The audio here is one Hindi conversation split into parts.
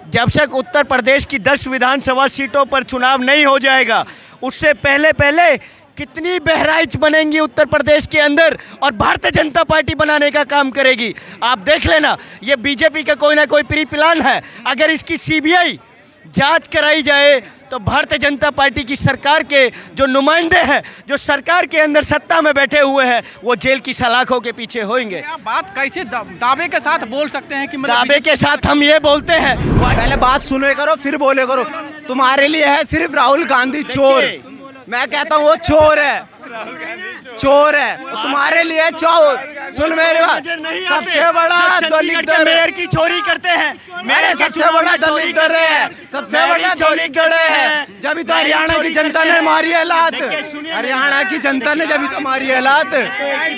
जब तक उत्तर प्रदेश की 10 विधानसभा सीटों पर चुनाव नहीं हो जाएगा, उससे पहले पहले कितनी बहराइच बनेंगी उत्तर प्रदेश के अंदर और भारतीय जनता पार्टी बनाने का काम करेगी। आप देख लेना, ये बीजेपी का कोई ना कोई प्री प्लान है। अगर इसकी सीबीआई जांच कराई जाए तो भारतीय जनता पार्टी की सरकार के जो नुमाइंदे हैं, जो सरकार के अंदर सत्ता में बैठे हुए हैं, वो जेल की सलाखों के पीछे होंगे। आप बात कैसे दावे के साथ बोल सकते हैं कि दावे के साथ हम ये बोलते हैं, पहले बात सुने करो फिर बोले करो। तुम्हारे लिए है सिर्फ राहुल गांधी चोर, मैं कहता हूँ वो चोर है, चोर है तुम्हारे लिए चोर। सुन मेरी बात, सबसे बड़ा दलित मेयर की चोरी करते हैं, मेरे सबसे बड़ा दलित डर है, सबसे बड़ा दलित डर है। जब तो हरियाणा की जनता ने मारी है लात, हरियाणा की जनता ने जब तो मारी है लात।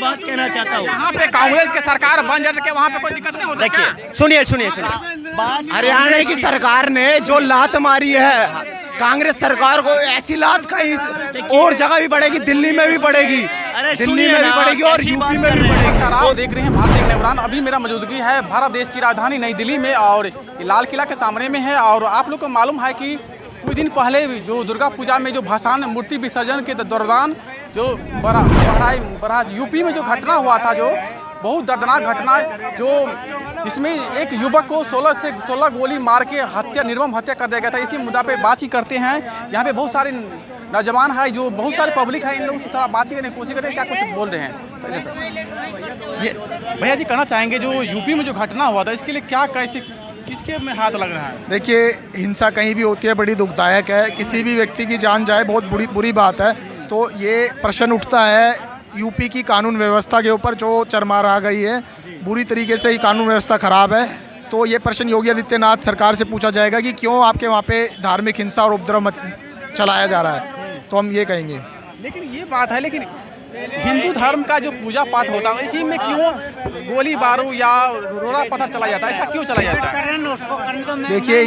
बात कहना चाहता हूँ, यहाँ पे कांग्रेस के सरकार बन जाते के वहाँ पे कोई दिक्कत नहीं होता। देखिए सुनिए सुनिए सुनिए, हरियाणा की सरकार ने जो लात मारी है कांग्रेस सरकार को, ऐसी लात कहीं और जगह भी पड़ेगी, दिल्ली में भी पड़ेगी, दिल्ली में भी पड़ेगी और यूपी में भी पड़ेगी। आप देख रहे हैं भारत एक नवरान। अभी मेरा मौजूदगी है भारत देश की राजधानी नई दिल्ली में और लाल किला के सामने में है। और आप लोग को मालूम है कि कुछ दिन पहले जो दुर्गा पूजा में जो भाषण मूर्ति विसर्जन के दौरान जो बहराइच यूपी में जो घटना हुआ था, जो बहुत दर्दनाक घटना, जो जिसमें एक युवक को 16 से 16 गोली मार के हत्या, निर्मम हत्या कर दिया गया था। इसी मुद्दा पे बातचीत करते हैं। यहाँ पे बहुत सारे नौजवान है, जो बहुत सारे पब्लिक है, इन लोगों से थोड़ा बातचीत करने की कोशिश करें, क्या कुछ बोल रहे हैं। ये भैया जी कहना चाहेंगे, जो यूपी में जो घटना हुआ था, इसके लिए क्या कैसे किसके में हाथ लग रहा है? देखिए, हिंसा कहीं भी होती है बड़ी दुखदायक है, किसी भी व्यक्ति की जान जाए बहुत बुरी बात है। तो ये प्रश्न उठता है यूपी की कानून व्यवस्था के ऊपर, जो चरमार आ गई है, बुरी तरीके से ही कानून व्यवस्था खराब है। तो ये प्रश्न योगी आदित्यनाथ सरकार से पूछा जाएगा कि क्यों आपके वहाँ पे धार्मिक हिंसा और उपद्रव चलाया जा रहा है, तो हम ये कहेंगे। लेकिन ये बात है, लेकिन हिंदू धर्म का जो पूजा पाठ होता है, इसी में क्यों गोली बारूद या रोड़ा पत्थर चला जाता है? ऐसा क्यों चला जाता है? देखिए,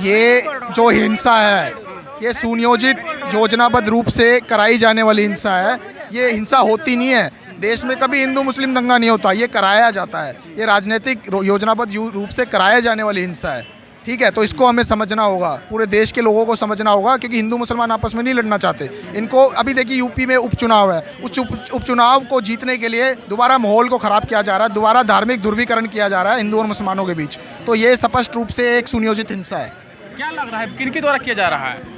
ये जो हिंसा है, ये सुनियोजित योजनाबद्ध रूप से कराई जाने वाली हिंसा है। ये हिंसा होती नहीं है, देश में कभी हिंदू मुस्लिम दंगा नहीं होता, ये कराया जाता है। ये राजनीतिक योजनाबद्ध रूप से कराया जाने वाली हिंसा है, ठीक है। तो इसको हमें समझना होगा, पूरे देश के लोगों को समझना होगा, क्योंकि हिंदू मुसलमान आपस में नहीं लड़ना चाहते। इनको अभी देखिए यूपी में उपचुनाव है, उस उपचुनाव को जीतने के लिए दोबारा माहौल को ख़राब किया जा रहा है, दोबारा धार्मिक ध्रुवीकरण किया जा रहा है हिंदू और मुसलमानों के बीच। तो ये स्पष्ट रूप से एक सुनियोजित हिंसा है। क्या लग रहा है किनके द्वारा किया जा रहा है?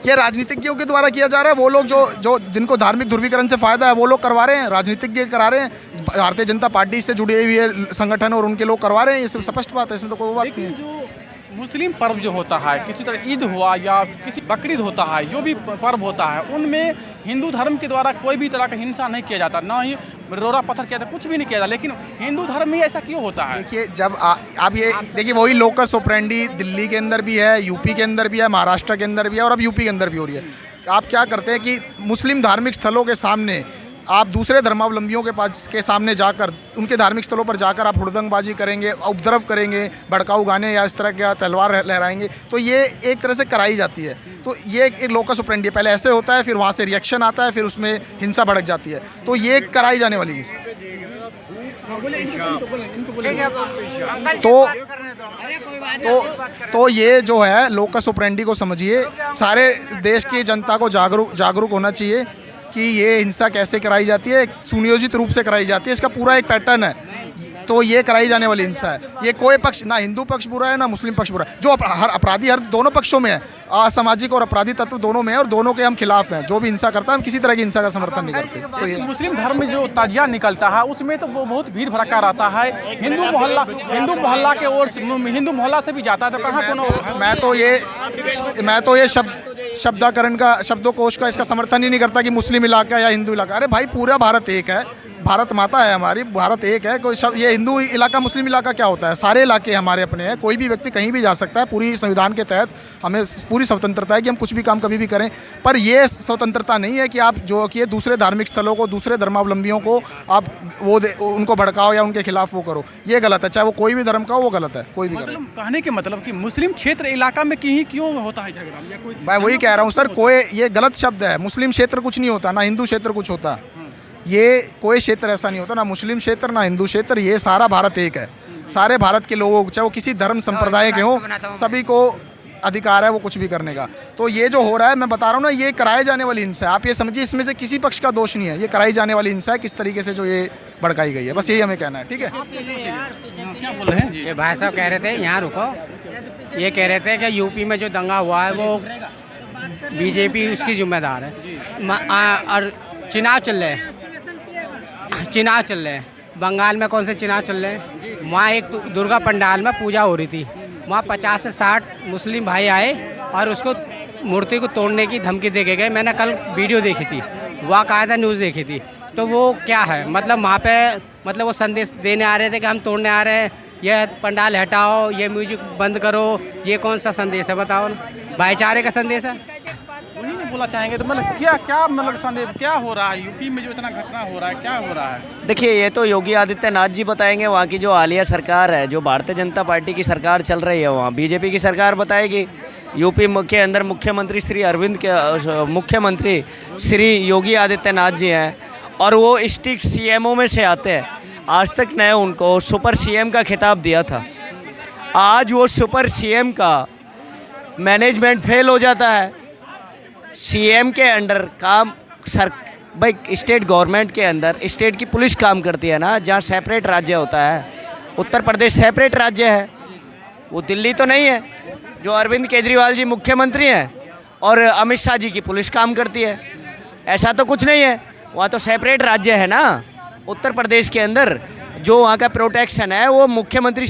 ये राजनीतिज्ञों के द्वारा किया जा रहा है। वो लोग जो जिनको धार्मिक ध्रुवीकरण से फायदा है वो लोग करवा रहे हैं, राजनीतिज्ञ करा रहे हैं, भारतीय जनता पार्टी से जुड़े हुए संगठन और उनके लोग करवा रहे हैं। ये सब स्पष्ट बात है, इसमें तो कोई बात नहीं है। मुस्लिम पर्व जो होता है, किसी तरह ईद हुआ या किसी बकरीद होता है, जो भी पर्व होता है, उनमें हिंदू धर्म के द्वारा कोई भी तरह का हिंसा नहीं किया जाता, ना ही रोड़ा पत्थर किया जाता, कुछ भी नहीं किया जाता। लेकिन हिंदू धर्म में ऐसा क्यों होता है? देखिए, जब आप ये देखिए, वही लोकस ऑपरेंडी दिल्ली के अंदर भी है, यूपी के अंदर भी है, महाराष्ट्र के अंदर भी है और अब यूपी के अंदर भी हो रही है। आप क्या करते हैं कि मुस्लिम धार्मिक स्थलों के सामने आप दूसरे धर्मावलंबियों के सामने जाकर, उनके धार्मिक स्थलों पर जाकर आप हुड़दंगबाजी करेंगे, उपद्रव करेंगे, भड़काऊ गाने या इस तरह के तलवार लहराएंगे, तो ये एक तरह से कराई जाती है। तो ये एक लोकस ऑपरेंडी है, पहले ऐसे होता है, फिर वहाँ से रिएक्शन आता है, फिर उसमें हिंसा भड़क जाती है। तो ये कराई जाने वाली है। तो ये जो है लोकस ऑपरेंडी को समझिए, सारे देश की जनता को जागरूक होना चाहिए कि ये हिंसा कैसे कराई जाती है, सुनियोजित रूप से कराई जाती है, इसका पूरा एक पैटर्न है। तो ये कराई जाने वाली हिंसा है। ये कोई पक्ष, ना हिंदू पक्ष बुरा है ना मुस्लिम पक्ष बुरा है, जो हर अपराधी हर दोनों पक्षों में है, असामाजिक और अपराधी तत्व दोनों में है और दोनों के हम खिलाफ हैं। जो भी हिंसा करता है, हम किसी तरह की हिंसा का समर्थन नहीं करते। तो ये मुस्लिम धर्म में जो ताजिया निकलता है, उसमें तो वो बहुत भीड़ भड़का रहता है। हिंदू मोहल्ला के ओर हिंदू मोहल्ला से भी जाता है, तो कहाँ कोनो मैं तो ये शब्दाकरण का, शब्दोकोश का इसका समर्थन ही नहीं करता कि मुस्लिम इलाका या हिंदू इलाका। अरे भाई, पूरा भारत एक है, भारत माता है हमारी, भारत एक है। कोई ये हिंदू इलाका मुस्लिम इलाका क्या होता है? सारे इलाके हमारे अपने हैं, कोई भी व्यक्ति कहीं भी जा सकता है। पूरी संविधान के तहत हमें पूरी स्वतंत्रता है कि हम कुछ भी काम कभी भी करें। पर ये स्वतंत्रता नहीं है कि आप जो कि दूसरे धार्मिक स्थलों को, दूसरे धर्मावलंबियों को आप उनको भड़काओ या उनके खिलाफ वो करो। ये गलत है, चाहे वो कोई भी धर्म का हो, वो गलत है। कोई भी मतलब कहने के मतलब कि मुस्लिम क्षेत्र इलाका में कहीं क्यों होता है झगड़ा? मैं वही कह रहा हूँ सर, कोई ये गलत शब्द है। मुस्लिम क्षेत्र कुछ नहीं होता, ना हिंदू क्षेत्र कुछ होता। ये कोई क्षेत्र ऐसा नहीं होता, ना मुस्लिम क्षेत्र ना हिंदू क्षेत्र, ये सारा भारत एक है। सारे भारत के लोगों को, चाहे वो किसी धर्म संप्रदाय के हों, सभी को अधिकार है वो कुछ भी करने का। तो ये जो हो रहा है, मैं बता रहा हूँ ना, ये कराए जाने वाली हिंसा है। आप ये समझिए, इसमें से किसी पक्ष का दोष नहीं है, ये कराई जाने वाली हिंसा है, किस तरीके से जो ये भड़काई गई है, बस यही हमें कहना है। ठीक है, क्या बोल रहे हैं जी? ये भाई साहब कह रहे थे, यहाँ रुको, ये कह रहे थे कि यूपी में जो दंगा हुआ है वो बीजेपी उसकी जिम्मेदार है। और चुनाव चल रहे हैं, चुनाव चल रहे हैं, बंगाल में कौन से चुनाव चल रहे हैं? वहाँ एक दुर्गा पंडाल में पूजा हो रही थी, वहाँ 50 से 60 मुस्लिम भाई आए और उसको मूर्ति को तोड़ने की धमकी दे के गए। मैंने कल वीडियो देखी थी, वाकायदा न्यूज़ देखी थी। तो वो क्या है, मतलब वहाँ पे मतलब वो संदेश देने आ रहे थे कि हम तोड़ने आ रहे हैं, ये पंडाल हटाओ, ये म्यूजिक बंद करो। ये कौन सा संदेश है बताओ ना? भाईचारे का संदेश है? वही नहीं बोला चाहेंगे तो मतलब क्या मतलब संदेश क्या हो रहा है यूपी में, जो इतना घटना हो रहा है, क्या हो रहा है? देखिए, ये तो योगी आदित्यनाथ जी बताएंगे। वहाँ की जो हालिया सरकार है, जो भारतीय जनता पार्टी की सरकार चल रही है, वहाँ बीजेपी की सरकार बताएगी। यूपी के अंदर मुख्यमंत्री श्री योगी आदित्यनाथ जी हैं और वो स्ट्रिक्ट सीएमओ में से आते हैं। आज तक ने उनको सुपर सीएम का खिताब दिया था। आज वो सुपर सीएम का मैनेजमेंट फेल हो जाता है। सीएम के अंडर काम भाई स्टेट गवर्नमेंट के अंदर स्टेट की पुलिस काम करती है ना, जहाँ सेपरेट राज्य होता है। उत्तर प्रदेश सेपरेट राज्य है, वो दिल्ली तो नहीं है जो अरविंद केजरीवाल जी मुख्यमंत्री हैं और अमित शाह जी की पुलिस काम करती है। ऐसा तो कुछ नहीं है, वहाँ तो सेपरेट राज्य है ना। उत्तर प्रदेश के अंदर जो वहाँ का प्रोटेक्शन है वो मुख्यमंत्री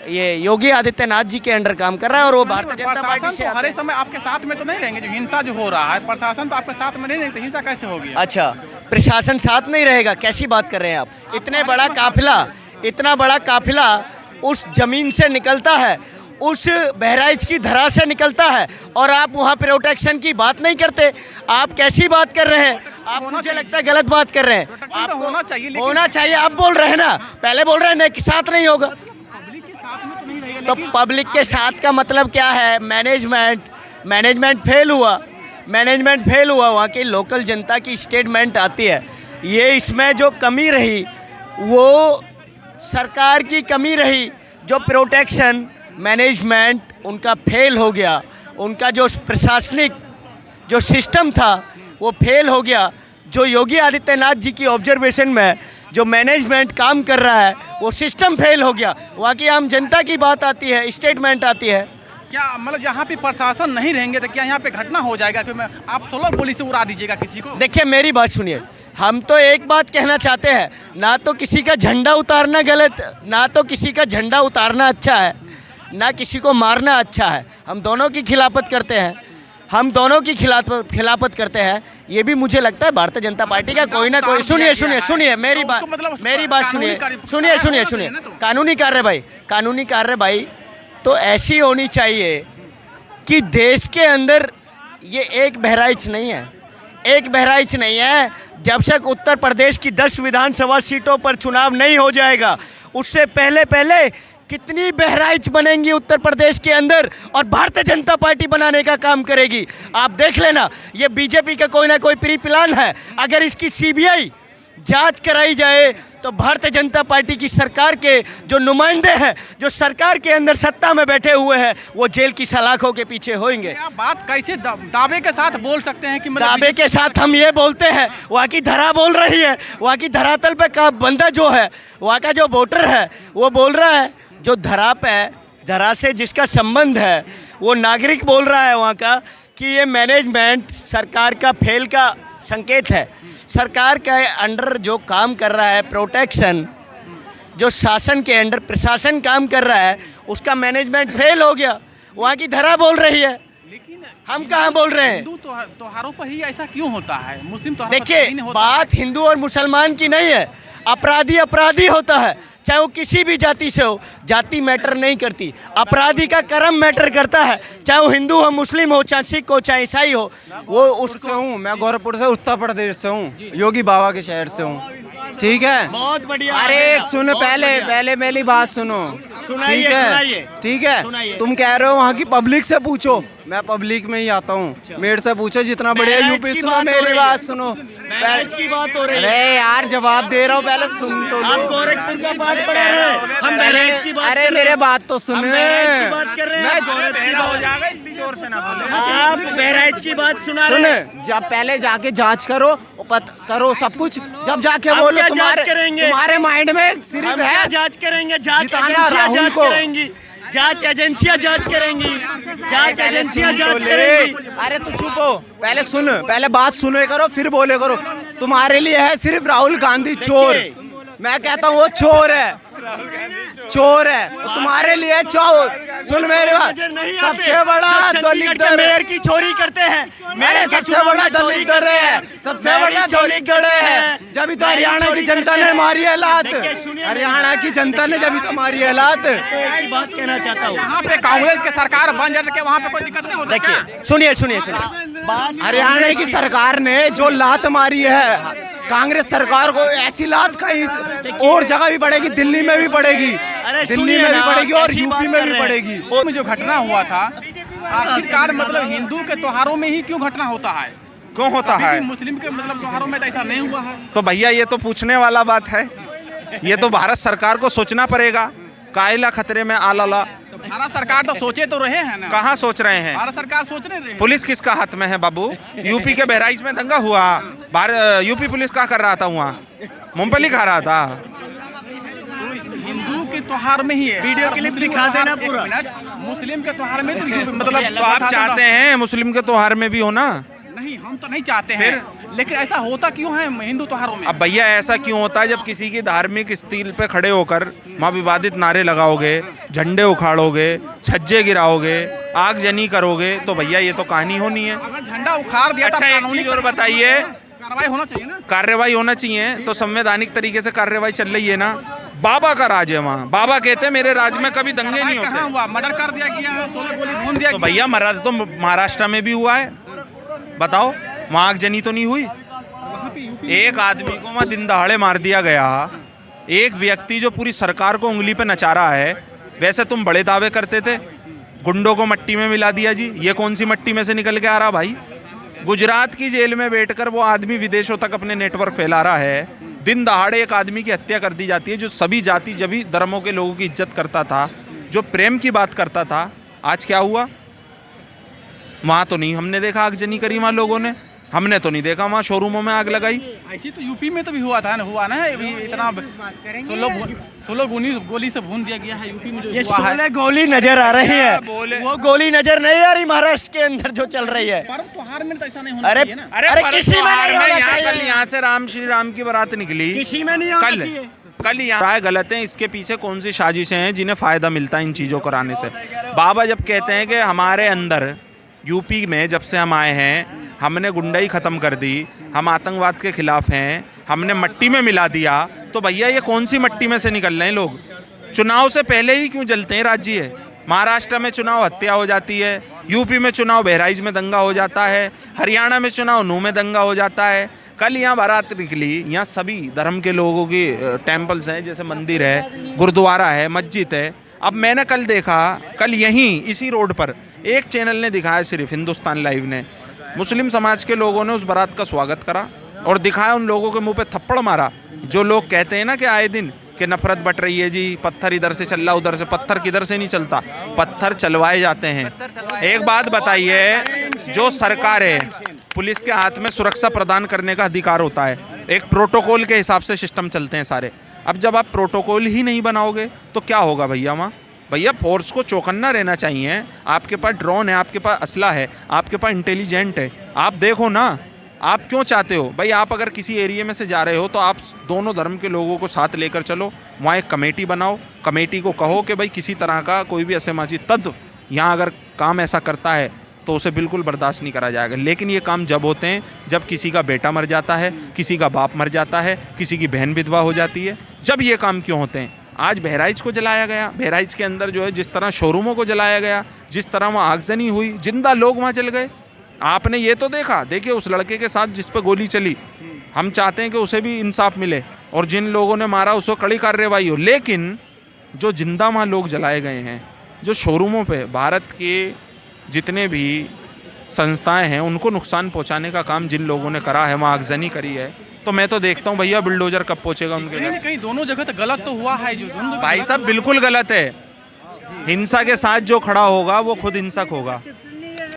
ये योगी आदित्यनाथ जी के अंडर काम कर रहा है और वो भारतीय जनता पार्टी से हर समय आपके साथ में तो नहीं रहेंगे। जो हिंसा जो हो रहा है, प्रशासन तो आपके साथ में नहीं रहेंगे, तो हिंसा कैसे होगी? अच्छा, प्रशासन साथ नहीं रहेगा? कैसी बात कर रहे हैं आप? इतना बड़ा काफिला उस जमीन से निकलता है, उस बहराइच की धरा से निकलता है और आप वहाँ प्रोटेक्शन की बात नहीं करते। आप कैसी बात कर रहे हैं? आप, मुझे लगता है गलत बात कर रहे हैं। आपको होना चाहिए, आप बोल रहे हैं ना, पहले बोल रहे हैं नहीं कि साथ नहीं होगा। तो पब्लिक के साथ का मतलब क्या है? मैनेजमेंट फेल हुआ। वहाँ की लोकल जनता की स्टेटमेंट आती है। ये इसमें जो कमी रही वो सरकार की कमी रही, जो प्रोटेक्शन मैनेजमेंट उनका फेल हो गया। उनका जो प्रशासनिक जो सिस्टम था वो फेल हो गया। जो योगी आदित्यनाथ जी की ऑब्जर्वेशन में जो मैनेजमेंट काम कर रहा है वो सिस्टम फेल हो गया। वहाँ की आम जनता की बात आती है, स्टेटमेंट आती है। क्या मतलब जहाँ पे प्रशासन नहीं रहेंगे तो क्या यहाँ पे घटना हो जाएगा? कि आप 16 गोली से उड़ा दीजिएगा किसी को? देखिए, मेरी बात सुनिए, हम तो एक बात कहना चाहते हैं, ना तो किसी का झंडा उतारना गलत, ना तो किसी का झंडा उतारना अच्छा है, ना किसी को मारना अच्छा है। हम दोनों की खिलाफत करते हैं। ये भी मुझे लगता है भारतीय जनता पार्टी का कोई ना कोई, सुनिए मेरी बात सुनिए। कानूनी कार्रवाई तो ऐसी होनी चाहिए कि देश के अंदर ये एक बहराइच नहीं है। जब तक उत्तर प्रदेश की 10 विधानसभा सीटों पर चुनाव नहीं हो जाएगा, उससे पहले कितनी बहराइच बनेंगी उत्तर प्रदेश के अंदर और भारतीय जनता पार्टी बनाने का काम करेगी। आप देख लेना, ये बीजेपी का कोई ना कोई प्री प्लान है। अगर इसकी सीबीआई जांच कराई जाए तो भारतीय जनता पार्टी की सरकार के जो नुमाइंदे हैं, जो सरकार के अंदर सत्ता में बैठे हुए हैं, वो जेल की सलाखों के पीछे होंगे। आप बात कैसे दावे के साथ बोल सकते हैं कि दावे के साथ हम ये बोलते हैं, वहाँ की धरा बोल रही है, वहाँ की धरातल पे का बंदा जो है, वहाँ का जो वोटर है वो बोल रहा है, जो धरा से जिसका संबंध है वो नागरिक बोल रहा है वहाँ का, कि ये मैनेजमेंट सरकार का फेल का संकेत है। सरकार के अंडर जो काम कर रहा है, प्रोटेक्शन जो शासन के अंडर प्रशासन काम कर रहा है, उसका मैनेजमेंट फेल हो गया। वहाँ की धरा बोल रही है, लेकिन हम कहाँ बोल रहे हैं? हिंदू त्योहारों पर ही ऐसा क्यों होता है? मुस्लिम त्योहारों पर देखिए, नहीं होता बात हिंदू और मुसलमान की नहीं है। अपराधी होता है, चाहे वो किसी भी जाति से हो। जाति मैटर नहीं करती, अपराधी का कर्म मैटर करता है। चाहे वो हिंदू हो, मुस्लिम हो, चाहे सिख हो, चाहे ईसाई हो। वो उससे हूँ, मैं गोरखपुर से उत्तर प्रदेश से हूँ, योगी बाबा के शहर से हूँ। ठीक है। बहुत बढ़िया। अरे सुन, पहले मेरी बात सुनो। सुनाइए, ठीक है, सुनाइए। ठीक है। सुनाइए। तुम कह रहे हो वहाँ की पब्लिक से पूछो, मैं पब्लिक में ही आता हूँ। मेरे से पूछो जितना बढ़िया बहराइच यूपी। की सुनो बात हो मेरी रही बात है। सुनो। बहराइच की बात हो रही है। अरे यार जवाब दे रहा हूँ, पहले सुन तो आप लो। गोरखपुर का बात पढ़ रहे हैं, हम बहराइच की बात अरे कर रहे मेरे हैं। बात तो सुन। हम बहराइच की बात कर रहे हैं, मैं आप गोरखपुर की बात- आप बहराइच की बात सुना सुन, रहे हैं। जब पहले जाके जांच करो, करो सब कुछ, जब जाके हम बोलो क्या तुम्हारे जांच करेंगे? तुम्हारे माइंड में सिर्फ हम क्या है जांच करेंगे? जांच जिताना एजेंसियां राहुल जांच को। करेंगी, जांच एजेंसियां जांच करेंगी, जांच पहले एजेंसियां सुन तो जांच ले। करेंगी। अरे तू चुप हो, पहले सुन, पहले बात सुनो करो फिर बोले करो। तुम्हारे लिए है सिर्फ राहुल गांधी चोर। मैं कहता हूँ वो चोर है, चोर है। तुम्हारे लिए चोर। सुन मेरी बात, नजर नहीं आते। सबसे बड़ा जो दलित चंडीगढ़ के दल मेयर की चोरी करते हैं। अरे सबसे बड़ा दलित दल है, सबसे बड़ा दलित दल है। जब तो हरियाणा की जनता ने मारी है लात, हरियाणा की जनता ने जब तो मारी है लात। एक बात कहना चाहता हूँ, यहाँ पे कांग्रेस की सरकार बन जाए तो वहाँ पे कोई दिक्कत नहीं होती। देखिए सुनिए सुनिए सुनिए बात। हरियाणा की सरकार ने जो लात मारी है कांग्रेस सरकार को, ऐसी लात कहीं और जगह भी पड़ेगी, दिल्ली में भी पड़ेगी, दिल्ली सुनिए में भी ना, पड़ेगी और ऐसी बात यूपी में कर भी रहे हैं। पड़ेगी। में जो घटना हुआ था आखिरकार मतलब हिंदू के त्योहारों में ही क्यों घटना होता है? क्यों होता कभी है? भी मुस्लिम के मतलब त्योहारों में तो ऐसा नहीं हुआ है। तो भैया ये तो पूछने वाला बात है, ये तो भारत सरकार को सोचना पड़ेगा। कायला खतरे में आलाला, तो भारत सरकार तो सोचे तो रहे हैं ना। कहाँ सोच रहे हैं? भारत सरकार सोच रहे हैं। पुलिस किसका हाथ में है बाबू? यूपी के बहराइच में दंगा हुआ, यूपी पुलिस क्या कर रहा था वहाँ? मूंगफली खा रहा था। हिंदू के त्योहार में ही है। वीडियो क्लिप दिखा देना पूरा। मुस्लिम के त्योहार में तो मतलब तो आप चाहते हैं मुस्लिम के त्योहार में भी हो ना? नहीं, हम तो नहीं चाहते हैं, लेकिन ऐसा होता क्यों है हिंदू त्योहारों में? अब भैया ऐसा क्यों होता है? जब किसी की धार्मिक स्थिल पे खड़े होकर वहाँ विवादित नारे लगाओगे, झंडे उखाड़ोगे, छज्जे गिराओगे, आगजनी करोगे, तो भैया ये तो कहानी होनी है। अगर झंडा उखाड़ दिया अच्छा, तो एक कानूनी चीज और बताइए, कार्रवाई होना चाहिए ना। कार्रवाई होना चाहिए तो संवैधानिक तरीके से कार्रवाई चल रही है ना। बाबा का राज है वहाँ, बाबा कहते हैं मेरे राज में कभी दंगे नहीं कहाँ होते। हुआ? मर्डर कर दिया गया है, 16 गोली भून दिया तो गया। भैया तो महाराष्ट्र में भी हुआ है, बताओ वहाँ आगजनी तो नहीं हुई? वहाँ पे यूपी एक आदमी को वहाँ दिन दहाड़े मार दिया गया, एक व्यक्ति जो पूरी सरकार को उंगली पे नचा रहा है। वैसे तुम बड़े दावे करते थे, गुंडों को मट्टी में मिला दिया जी। ये कौन सी मट्टी में से निकल के आ रहा भाई? गुजरात की जेल में बैठकर वो आदमी विदेशों तक अपने नेटवर्क फैला रहा है। दिन दहाड़े एक आदमी की हत्या कर दी जाती है जो सभी जाति सभी धर्मों के लोगों की इज्जत करता था, जो प्रेम की बात करता था। आज क्या हुआ? वहाँ तो नहीं हमने देखा आगजनी करी वहाँ लोगों ने, हमने तो नहीं देखा वहाँ शोरूमों में आग लगाई। ऐसी तो यूपी में तो भी हुआ था ना, हुआ ना अभी इतना 16 गोली से भून दिया गया है यूपी में जो ये हुआ है। 16 गोली नजर आ रही है, बोले- वो गोली नजर नहीं आ रही महाराष्ट्र के अंदर जो चल रही है। पर्व त्योहार में तो ऐसा नहीं होना अरे चाहिए ना। अरे अरे किसी में नहीं होना यहाँ कल चाहिए। यहाँ से राम श्री राम की बारात निकली, किसी में नहीं होना कल चाहिए। कल यहाँ राय गलत है। इसके पीछे कौन सी साजिशें हैं जिन्हें फायदा मिलता है इन चीज़ों को कराने से? बाबा जब कहते हैं कि हमारे अंदर यूपी में जब से हम आए हैं हमने गुंडाई ख़त्म कर दी, हम आतंकवाद के खिलाफ हैं, हमने मट्टी में मिला दिया, तो भैया ये कौन सी मट्टी में से निकल रहे हैं लोग? चुनाव से पहले ही क्यों जलते हैं राज्य? महाराष्ट्र में चुनाव हत्या हो जाती है, यूपी में चुनाव बहराइच में दंगा हो जाता है, हरियाणा में चुनाव नूह में दंगा हो जाता है। कल यहाँ बारात निकली, यहाँ सभी धर्म के लोगों की टेम्पल्स हैं, जैसे मंदिर है, गुरुद्वारा है, मस्जिद है। अब मैंने कल देखा, कल यहीं इसी रोड पर एक चैनल ने दिखाया, सिर्फ हिंदुस्तान लाइव ने, मुस्लिम समाज के लोगों ने उस बारात का स्वागत करा और दिखाया, उन लोगों के मुंह पे थप्पड़ मारा जो लोग कहते हैं ना कि आए दिन कि नफरत बट रही है जी, पत्थर इधर से चल रहा उधर से। पत्थर किधर से नहीं चलता, पत्थर चलवाए जाते हैं। एक बात बताइए, जो सरकार है, पुलिस के हाथ में सुरक्षा प्रदान करने का अधिकार होता है, एक प्रोटोकॉल के हिसाब से सिस्टम चलते हैं सारे। अब जब आप प्रोटोकॉल ही नहीं बनाओगे तो क्या होगा भैया? वहाँ भैया फोर्स को चौकन्ना रहना चाहिए। आपके पास ड्रोन है, आपके पास असला है, आपके पास इंटेलिजेंट है, आप देखो ना। आप क्यों चाहते हो भाई? आप अगर किसी एरिया में से जा रहे हो तो आप दोनों धर्म के लोगों को साथ लेकर चलो, वहाँ एक कमेटी बनाओ, कमेटी को कहो कि भाई किसी तरह का कोई भी असामाजिक तत्व यहाँ अगर काम ऐसा करता है तो उसे बिल्कुल बर्दाश्त नहीं करा जाएगा। लेकिन ये काम जब होते हैं जब किसी का बेटा मर जाता है, किसी का बाप मर जाता है, किसी की बहन विधवा हो जाती है, जब ये काम क्यों होते हैं? आज बहराइच को जलाया गया, बहराइच के अंदर जो है जिस तरह शोरूमों को जलाया गया, जिस तरह वहाँ आगजनी हुई, जिंदा लोग वहाँ जल गए। आपने ये तो देखा, देखिए उस लड़के के साथ जिस पर गोली चली, हम चाहते हैं कि उसे भी इंसाफ मिले, और जिन लोगों ने मारा उसको कड़ी कार्रवाई हो। लेकिन जो जिंदा वहाँ लोग जलाए गए हैं, जो शोरूमों पे भारत के जितने भी संस्थाएं हैं उनको नुकसान पहुंचाने का काम जिन लोगों ने करा है, वहाँ आगजनी करी है, तो मैं तो देखता हूँ भैया बुलडोजर कब पहुंचेगा उनके कहीं घर। ना कहीं दोनों जगह तो गलत तो हुआ है, जो दोनों भाई साहब बिल्कुल गलत है। हिंसा के साथ जो खड़ा होगा वो खुद हिंसक होगा।